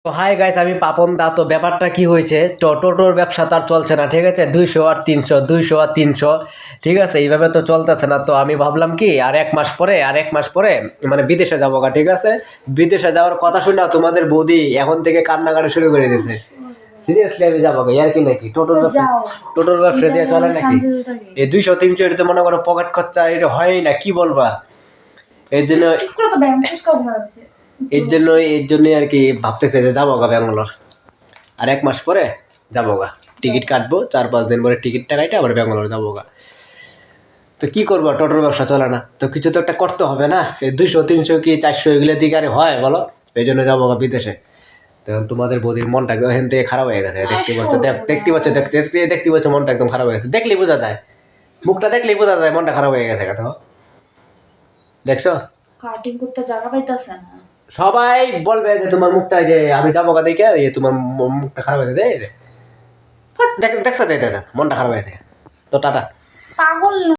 তো hi guys, আমি পাপন দা। তো ব্যাপারটা কি হয়েছে, টোটোর ব্যবসা তো আর চলছে না, ঠিক আছে? 200 আর 300, 200 আর 300, ঠিক আছে? এইভাবে তো চলতেছে না। তো আমি ভাবলাম কি, আর এক মাস পরে মানে বিদেশে যাবো গা, ঠিক আছে? বিদেশে যাওয়ার কথা শুনে তোমাদের বৌদি এখন থেকে কান্নাকাটি শুরু করে দিয়েছে। সিরিয়াসলি আমি যাবো গা, আর কি নাকি? টোটোর ব্যবসা দিয়ে চলে নাকি? এই 200-300 এটা তো মনে করো পকেট খরচা, এটা হয়ই না, কি বলবা? এর জন্য এর জন্যই আর কি ভাবতেছে যে যাবো গা ব্যাঙ্গালোর। আর এক মাস পরে যাবো গা, টিকিট কাটবো, 4-5 দিন পরে টিকিটটা কাটে আবার ব্যাঙ্গালোর যাবো গা। তো কি করবো, টোটোর ব্যবসা চলে না, তো কিছু তো একটা করতে হবে না। এই 200-300 কি 400 এগুলো দিকে আরে হয় বলো? এই জন্য যাবো গা বিদেশে। তখন তোমাদের বৌদির মনটা এখান থেকে খারাপ হয়ে গেছে, দেখতে পাচ্ছ মনটা একদম খারাপ হয়ে গেছে, দেখলেই বোঝা যায়, মুখটা দেখলেই বোঝা যায় মনটা খারাপ হয়ে গেছে। কথা দেখছো, কাটিং করতে জায়গা পাইতাছে না। সবাই বলবে যে তোমার মুখটা, যে আমি যাবো গা দেখে তোমার মুখটা খারাপ হয়ে যায়। দেখছো মনটা খারাপ হয়ে যায়। তো টাটা। পাগল